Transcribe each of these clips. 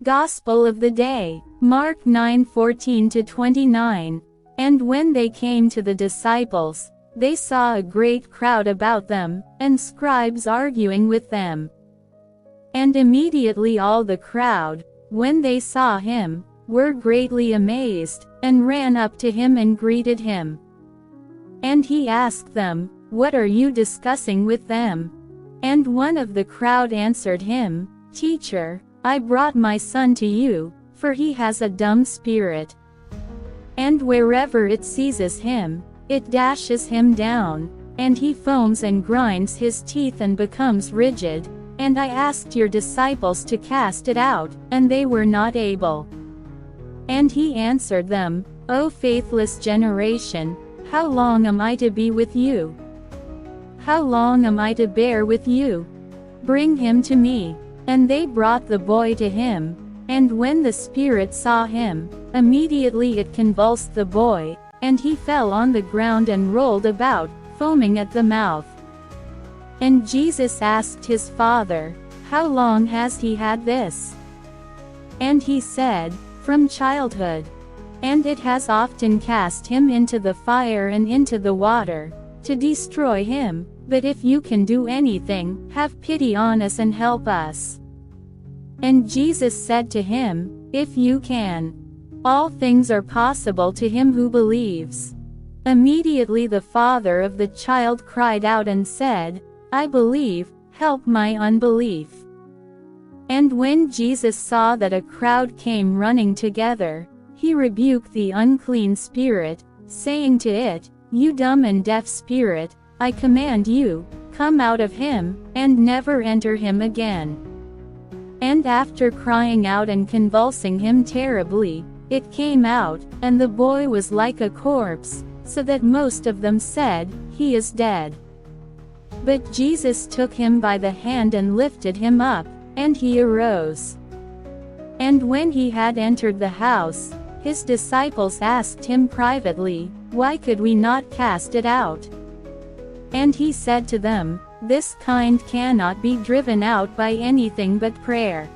Gospel of the day, Mark 9:14-29. And when they came to the disciples, they saw a great crowd about them, and scribes arguing with them. And immediately all the crowd, when they saw him, were greatly amazed, and ran up to him and greeted him. And he asked them, "What are you discussing with them?" And one of the crowd answered him, "Teacher, I brought my son to you, for he has a dumb spirit. And wherever it seizes him, it dashes him down, and he foams and grinds his teeth and becomes rigid. And I asked your disciples to cast it out, and they were not able." And he answered them, "O faithless generation, how long am I to be with you? How long am I to bear with you? Bring him to me." And they brought the boy to him. And when the spirit saw him, immediately it convulsed the boy, and he fell on the ground and rolled about, foaming at the mouth. And Jesus asked his father, "How long has he had this?" And he said, "From childhood. And it has often cast him into the fire and into the water, to destroy him. But if you can do anything, have pity on us and help us." And Jesus said to him, "If you can. All things are possible to him who believes." Immediately the father of the child cried out and said, "I believe, help my unbelief." And when Jesus saw that a crowd came running together, he rebuked the unclean spirit, saying to it, "You dumb and deaf spirit, I command you, come out of him, and never enter him again." And after crying out and convulsing him terribly, it came out, and the boy was like a corpse, so that most of them said, "He is dead." But Jesus took him by the hand and lifted him up, and he arose. And when he had entered the house, his disciples asked him privately, "Why could we not cast it out?" And he said to them, "This kind cannot be driven out by anything but prayer."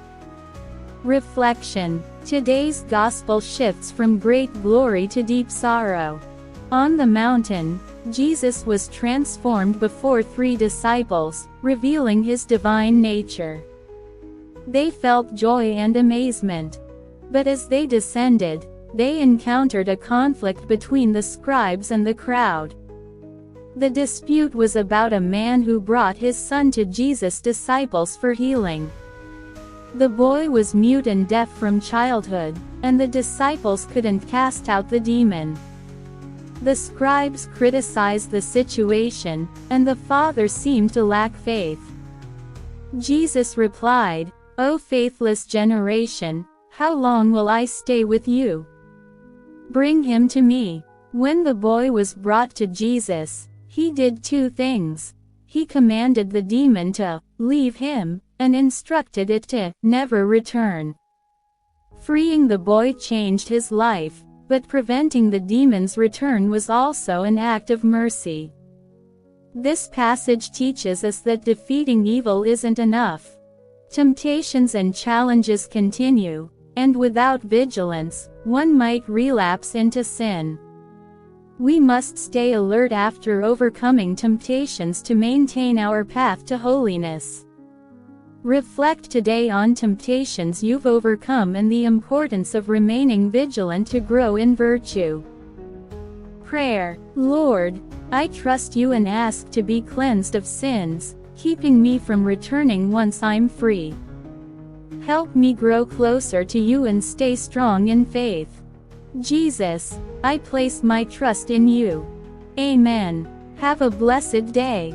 Reflection. Today's gospel shifts from great glory to deep sorrow. On the mountain, Jesus was transformed before 3 disciples, revealing his divine nature. They felt joy and amazement. But as they descended, they encountered a conflict between the scribes and the crowd. The dispute was about a man who brought his son to Jesus' disciples for healing. The boy was mute and deaf from childhood, and the disciples couldn't cast out the demon. The scribes criticized the situation, and the father seemed to lack faith. Jesus replied, "O faithless generation, how long will I stay with you? Bring him to me." When the boy was brought to Jesus, he did 2 things. He commanded the demon to leave him, and instructed it to never return. Freeing the boy changed his life, but preventing the demon's return was also an act of mercy. This passage teaches us that defeating evil isn't enough. Temptations and challenges continue, and without vigilance, one might relapse into sin. We must stay alert after overcoming temptations to maintain our path to holiness. Reflect today on temptations you've overcome and the importance of remaining vigilant to grow in virtue. Prayer. Lord, I trust you and ask to be cleansed of sins, keeping me from returning once I'm free. Help me grow closer to you and stay strong in faith. Jesus, I place my trust in you. Amen. Have a blessed day.